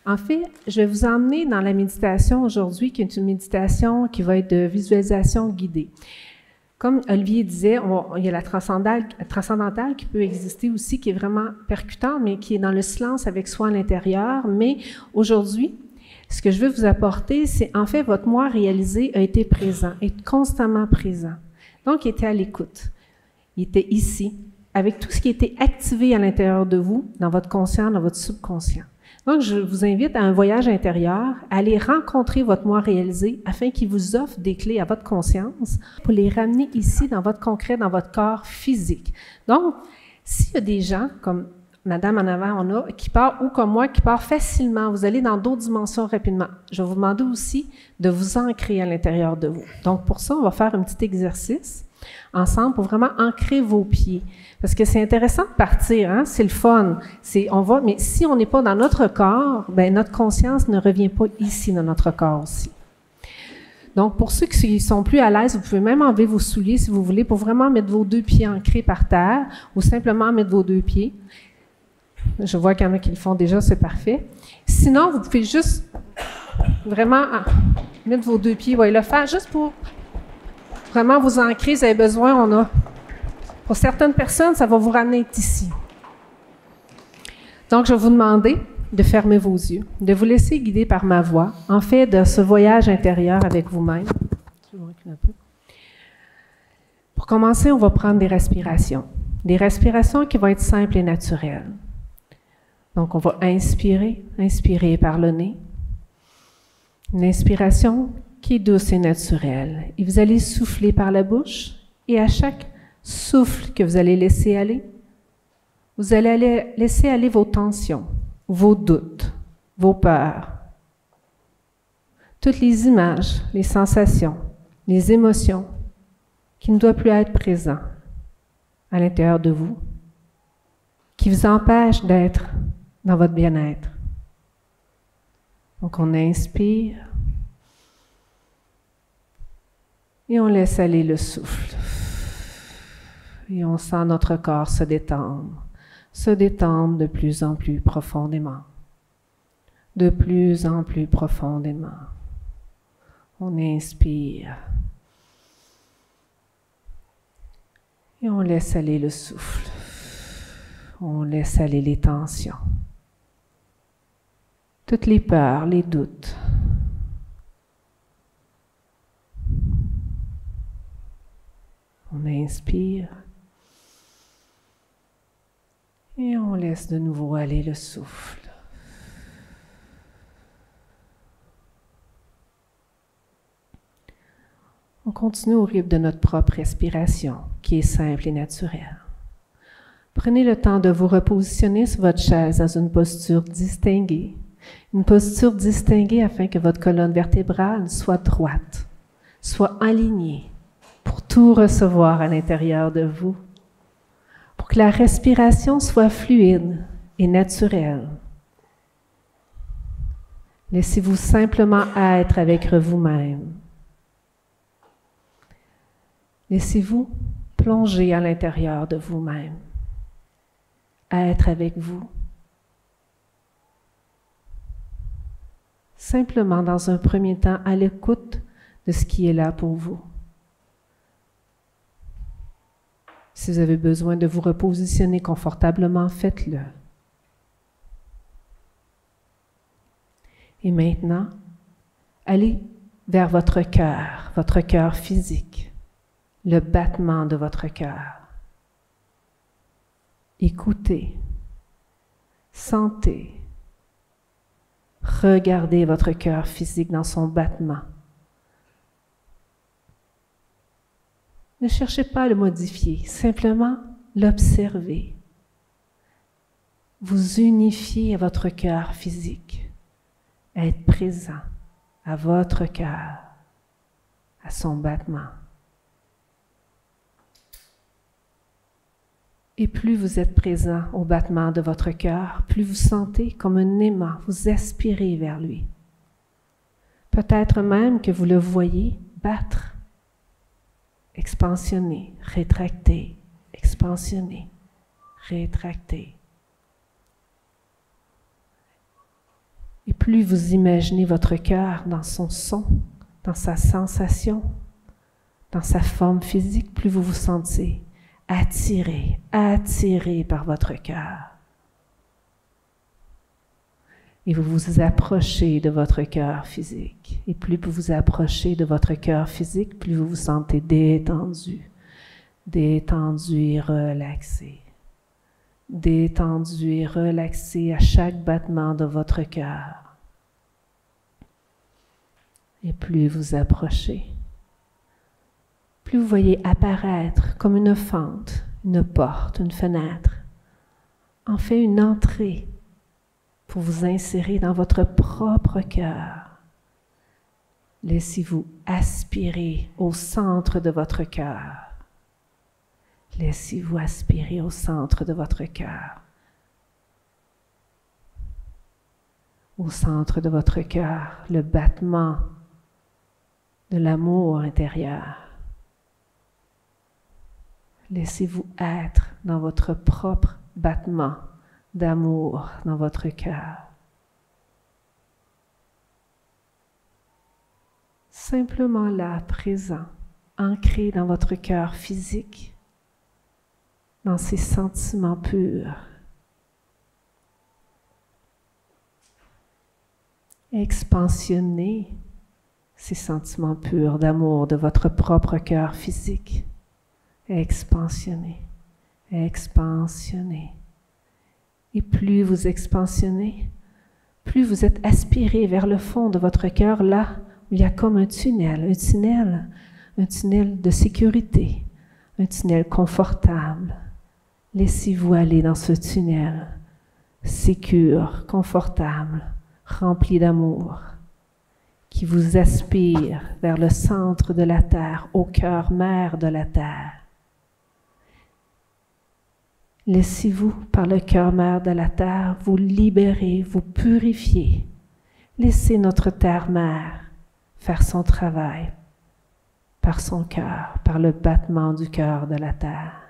En fait, je vais vous emmener dans la méditation aujourd'hui, qui est une méditation qui va être de visualisation guidée. Comme Olivier disait, il y a la transcendantale qui peut exister aussi, qui est vraiment percutante, mais qui est dans le silence avec soi à l'intérieur. Mais aujourd'hui, ce que je veux vous apporter, c'est en fait votre moi réalisé a été présent, est constamment présent. Donc, il était à l'écoute. Il était ici, avec tout ce qui était activé à l'intérieur de vous, dans votre conscient, dans votre subconscient. Donc, je vous invite à un voyage intérieur, à aller rencontrer votre moi réalisé afin qu'il vous offre des clés à votre conscience pour les ramener ici, dans votre concret, dans votre corps physique. Donc, s'il y a des gens, comme Madame en avant, qui part, ou comme moi, qui part facilement, vous allez dans d'autres dimensions rapidement. Je vais vous demander aussi de vous ancrer à l'intérieur de vous. Donc, pour ça, on va faire un petit exercice ensemble pour vraiment ancrer vos pieds. Parce que c'est intéressant de partir, hein? C'est le fun. Mais si on n'est pas dans notre corps, ben notre conscience ne revient pas ici dans notre corps aussi. Donc, pour ceux qui sont plus à l'aise, vous pouvez même enlever vos souliers si vous voulez, pour vraiment mettre vos deux pieds ancrés par terre, ou simplement mettre vos deux pieds. Je vois qu'il y en a qui le font déjà, c'est parfait. Sinon, vous pouvez juste vraiment mettre vos deux pieds, le faire juste pour vraiment vous ancrer, vous avez besoin, pour certaines personnes, ça va vous ramener ici. Donc, je vais vous demander de fermer vos yeux, de vous laisser guider par ma voix, en fait, de ce voyage intérieur avec vous-même. Pour commencer, on va prendre des respirations qui vont être simples et naturelles. Donc, on va inspirer par le nez. Une inspiration qui est douce et naturelle. Et vous allez souffler par la bouche, et à chaque souffle que vous allez laisser aller, vous allez laisser aller vos tensions, vos doutes, vos peurs, toutes les images, les sensations, les émotions qui ne doivent plus être présentes à l'intérieur de vous, qui vous empêchent d'être dans votre bien-être. Donc, on inspire et on laisse aller le souffle. Et on sent notre corps se détendre de plus en plus profondément. De plus en plus profondément. On inspire. Et on laisse aller le souffle. On laisse aller les tensions. Toutes les peurs, les doutes. On inspire. Et on laisse de nouveau aller le souffle. On continue au rythme de notre propre respiration, qui est simple et naturelle. Prenez le temps de vous repositionner sur votre chaise dans une posture distinguée. Une posture distinguée afin que votre colonne vertébrale soit droite, soit alignée, pour tout recevoir à l'intérieur de vous. Pour que la respiration soit fluide et naturelle. Laissez-vous simplement être avec vous-même. Laissez-vous plonger à l'intérieur de vous-même. Être avec vous. Simplement, dans un premier temps, à l'écoute de ce qui est là pour vous. Si vous avez besoin de vous repositionner confortablement, faites-le. Et maintenant, allez vers votre cœur physique, le battement de votre cœur. Écoutez, sentez, regardez votre cœur physique dans son battement. Ne cherchez pas à le modifier, simplement l'observer. Vous unifiez à votre cœur physique, à être présent à votre cœur, à son battement. Et plus vous êtes présent au battement de votre cœur, plus vous sentez comme un aimant, vous aspirez vers lui. Peut-être même que vous le voyez battre. Expansionner, rétracter, expansionner, rétracter. Et plus vous imaginez votre cœur dans son son, dans sa sensation, dans sa forme physique, plus vous vous sentez attiré par votre cœur. Et vous vous approchez de votre cœur physique. Et plus vous vous approchez de votre cœur physique, plus vous vous sentez détendu, détendu et relaxé. Détendu et relaxé à chaque battement de votre cœur. Et plus vous approchez, plus vous voyez apparaître comme une fente, une porte, une fenêtre, en fait une entrée pour vous insérer dans votre propre cœur. Laissez-vous aspirer au centre de votre cœur. Laissez-vous aspirer au centre de votre cœur. Au centre de votre cœur, le battement de l'amour intérieur. Laissez-vous être dans votre propre battement d'amour dans votre cœur. Simplement là, présent, ancré dans votre cœur physique, dans ces sentiments purs. Expansionnez ces sentiments purs d'amour de votre propre cœur physique. Expansionnez, expansionnez. Et plus vous expansionnez, plus vous êtes aspiré vers le fond de votre cœur, là où il y a comme un tunnel de sécurité, un tunnel confortable. Laissez-vous aller dans ce tunnel, sécure, confortable, rempli d'amour, qui vous aspire vers le centre de la terre, au cœur mère de la terre. Laissez-vous, par le cœur mère de la terre, vous libérer, vous purifier. Laissez notre terre mère faire son travail par son cœur, par le battement du cœur de la terre.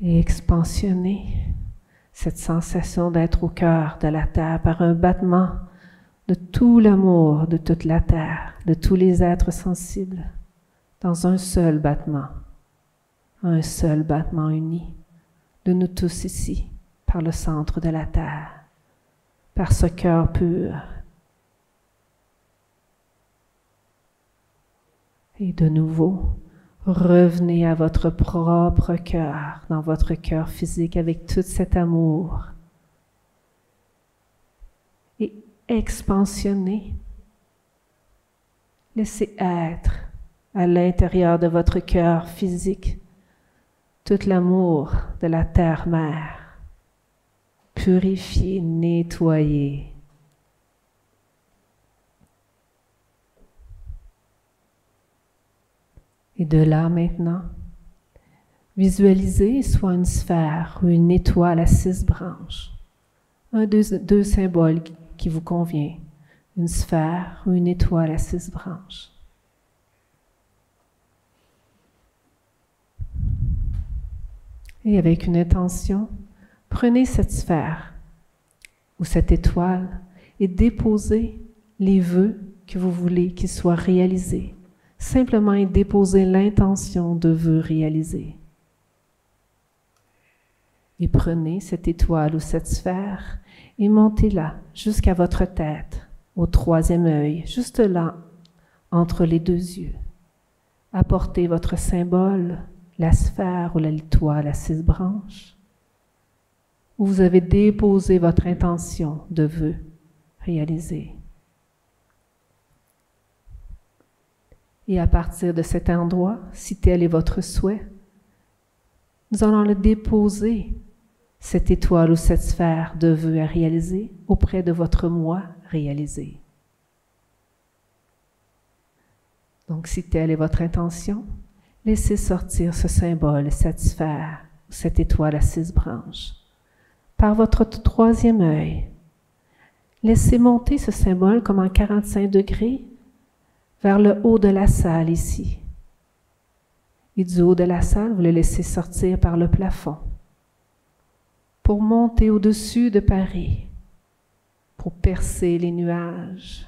Et expansionnez cette sensation d'être au cœur de la terre par un battement de tout l'amour de toute la terre, de tous les êtres sensibles, dans un seul battement uni, de nous tous ici, par le centre de la terre, par ce cœur pur. Et de nouveau, revenez à votre propre cœur, dans votre cœur physique, avec tout cet amour. Et expansionnez. Laissez être à l'intérieur de votre cœur physique tout l'amour de la terre-mère. Purifiez, nettoyez. Et de là maintenant, visualisez soit une sphère ou une étoile à 6 branches. Deux symboles qui vous convient, une sphère ou une étoile à 6 branches. Et avec une intention, prenez cette sphère ou cette étoile et déposez les vœux que vous voulez qu'ils soient réalisés. Simplement y déposer l'intention de vœux réalisés. Et prenez cette étoile ou cette sphère et montez-la jusqu'à votre tête, au 3e œil, juste là, entre les 2 yeux. Apportez votre symbole, la sphère ou l'étoile à 6 branches, où vous avez déposé votre intention de vœux réalisés. Et à partir de cet endroit, si tel est votre souhait, nous allons le déposer, cette étoile ou cette sphère de vœux à réaliser, auprès de votre moi réalisé. Donc, si telle est votre intention, laissez sortir ce symbole, cette sphère, ou cette étoile à 6 branches. Par votre 3e œil, laissez monter ce symbole comme en 45 degrés vers le haut de la salle ici. Et du haut de la salle, vous le laissez sortir par le plafond pour monter au-dessus de Paris, pour percer les nuages,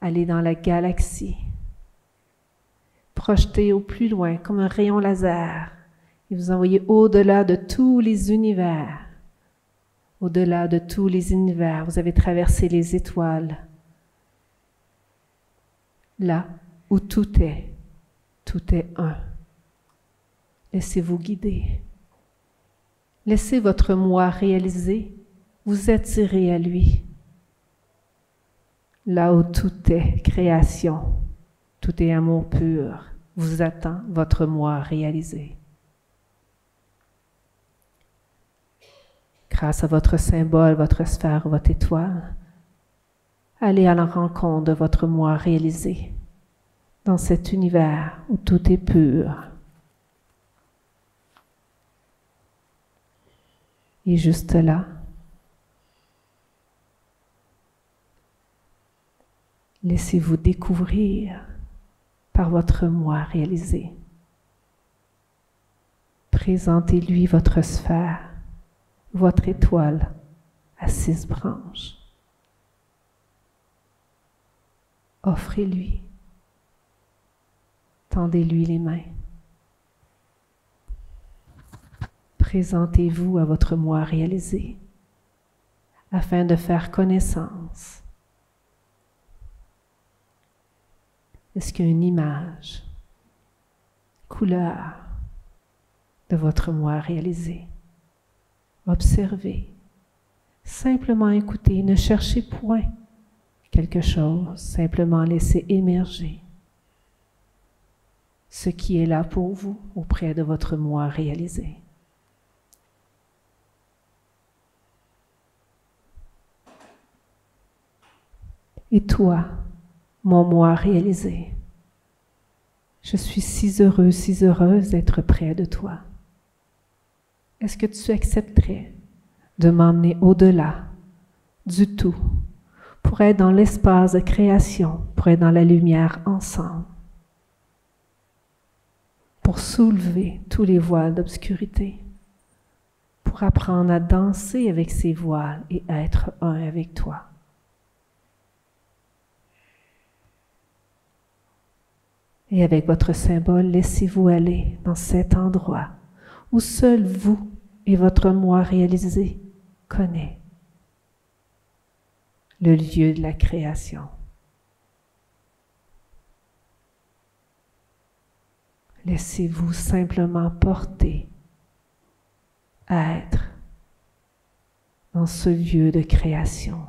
aller dans la galaxie, projeter au plus loin comme un rayon laser et vous envoyer au-delà de tous les univers. Au-delà de tous les univers, vous avez traversé les étoiles. Là où tout est un. Laissez-vous guider. Laissez votre moi réaliser, vous attirer à lui. Là où tout est création, tout est amour pur, vous attend votre moi réalisé. Grâce à votre symbole, votre sphère, votre étoile, allez à la rencontre de votre moi réalisé dans cet univers où tout est pur. Et juste là, laissez-vous découvrir par votre moi réalisé. Présentez-lui votre sphère, votre étoile à 6 branches. Offrez-lui. Tendez-lui les mains. Présentez-vous à votre moi réalisé afin de faire connaissance. Est-ce qu'il y a une image, couleur de votre moi réalisé? Observez, simplement écoutez, ne cherchez point quelque chose, simplement laissez émerger ce qui est là pour vous auprès de votre moi réalisé. Et toi, mon moi réalisé, je suis si heureux, si heureuse d'être près de toi. Est-ce que tu accepterais de m'emmener au-delà du tout pour être dans l'espace de création, pour être dans la lumière ensemble, pour soulever tous les voiles d'obscurité, pour apprendre à danser avec ces voiles et être un avec toi? Et avec votre symbole, laissez-vous aller dans cet endroit où seul vous et votre moi réalisé connaissent le lieu de la création. Laissez-vous simplement porter à être dans ce lieu de création.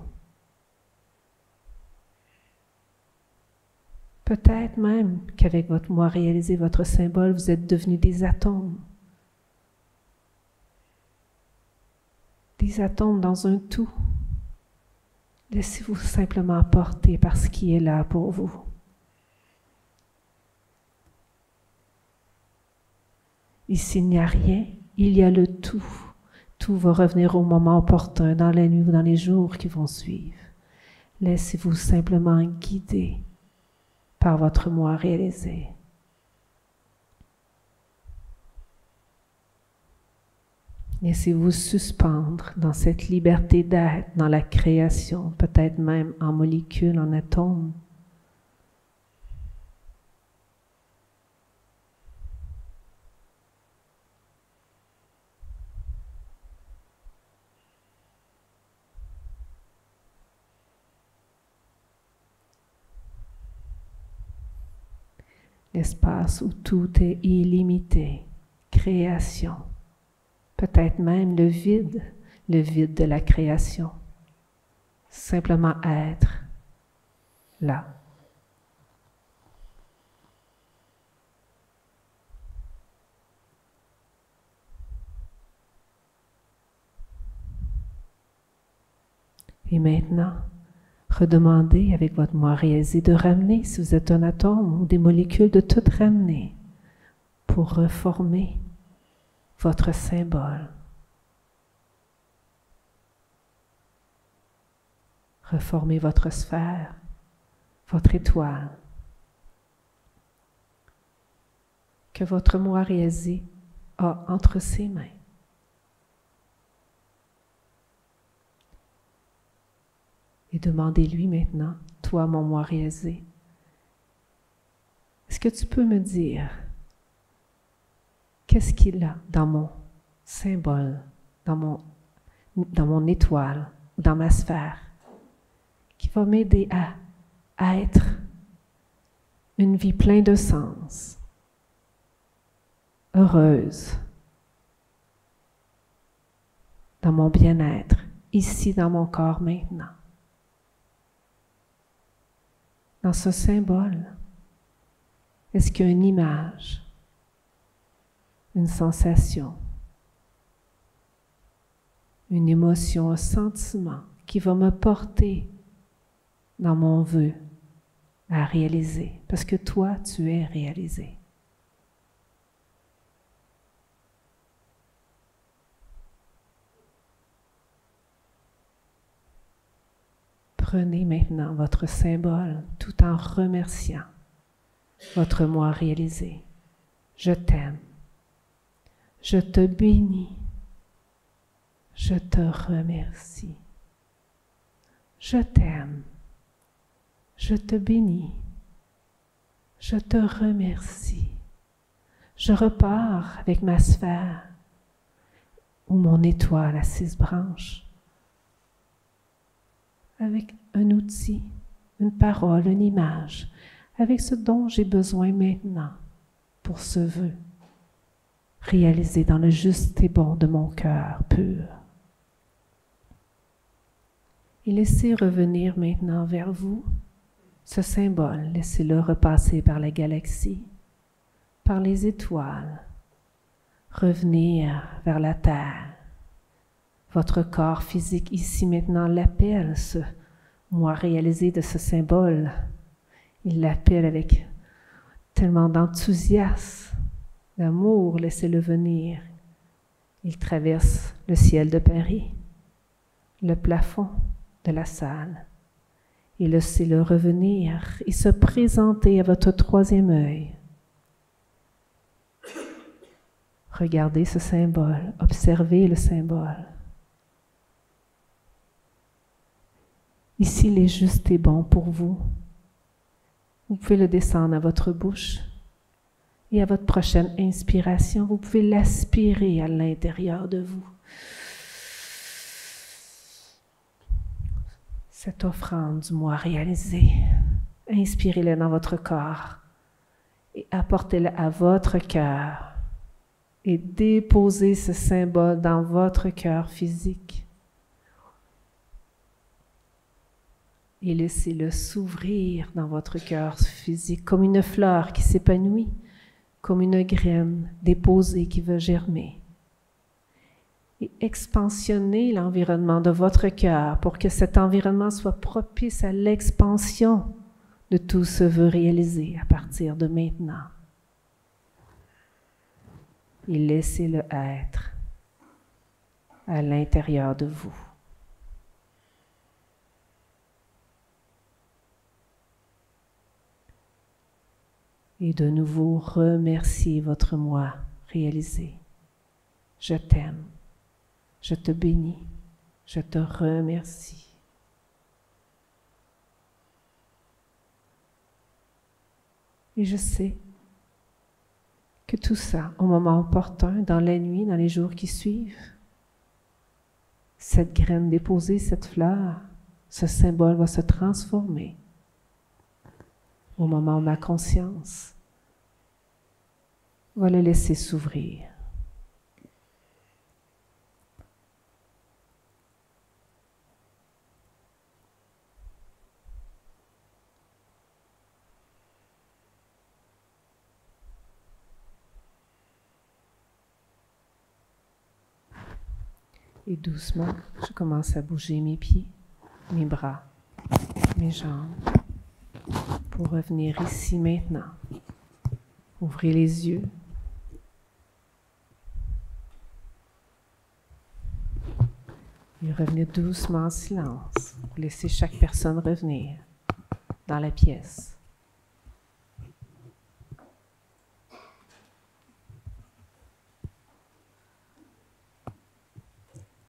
Peut-être même qu'avec votre moi réalisé, votre symbole, vous êtes devenus des atomes. Des atomes dans un tout. Laissez-vous simplement porter par ce qui est là pour vous. Ici, il n'y a rien, il y a le tout. Tout va revenir au moment opportun, dans la nuit ou dans les jours qui vont suivre. Laissez-vous simplement guider par votre moi réalisé. Laissez-vous suspendre dans cette liberté d'être, dans la création, peut-être même en molécules, en atomes. L'espace où tout est illimité, création. Peut-être même le vide de la création. Simplement être là. Et maintenant, redemandez avec votre moi réalisé de ramener, si vous êtes un atome ou des molécules, de tout ramener pour reformer votre symbole. Reformez votre sphère, votre étoile. que votre moi réalisé a entre ses mains. Et demandez-lui maintenant, toi, mon moi réalisé, est-ce que tu peux me dire qu'est-ce qu'il a dans mon symbole, dans mon étoile, dans ma sphère, qui va m'aider à être une vie pleine de sens, heureuse, dans mon bien-être, ici dans mon corps maintenant. Dans ce symbole, est-ce qu'il y a une image, une sensation, une émotion, un sentiment qui va me porter dans mon vœu à réaliser? Parce que toi, tu es réalisé. Prenez maintenant votre symbole tout en remerciant votre moi réalisé. Je t'aime. Je te bénis. Je te remercie. Je t'aime. Je te bénis. Je te remercie. Je repars avec ma sphère ou mon étoile à 6 branches, avec un outil, une parole, une image, avec ce dont j'ai besoin maintenant pour ce vœu, réalisé dans le juste et bon de mon cœur pur. Et laissez revenir maintenant vers vous ce symbole, laissez-le repasser par la galaxie, par les étoiles, revenir vers la terre. Votre corps physique ici maintenant l'appelle, ce moi réalisé de ce symbole. Il l'appelle avec tellement d'enthousiasme, d'amour, laissez-le venir. Il traverse le ciel de Paris, le plafond de la salle, et laissez-le revenir et se présenter à votre 3e œil. Regardez ce symbole, observez le symbole. Ici, il est juste et bon pour vous. Vous pouvez le descendre à votre bouche et à votre prochaine inspiration, vous pouvez l'aspirer à l'intérieur de vous. Cette offrande du moi réalisé, inspirez-le dans votre corps et apportez-le à votre cœur et déposez ce symbole dans votre cœur physique. Et laissez-le s'ouvrir dans votre cœur physique comme une fleur qui s'épanouit, comme une graine déposée qui veut germer. Et expansionnez l'environnement de votre cœur pour que cet environnement soit propice à l'expansion de tout ce vœu réalisé à partir de maintenant. Et laissez-le être à l'intérieur de vous. Et de nouveau, remerciez votre moi réalisé. Je t'aime, je te bénis, je te remercie. Et je sais que tout ça, au moment opportun, dans la nuit, dans les jours qui suivent, cette graine déposée, cette fleur, ce symbole va se transformer au moment où ma conscience va le laisser s'ouvrir. Et doucement, je commence à bouger mes pieds, mes bras, mes jambes, pour revenir ici maintenant. Ouvrez les yeux. Et revenez doucement en silence pour laisser chaque personne revenir dans la pièce.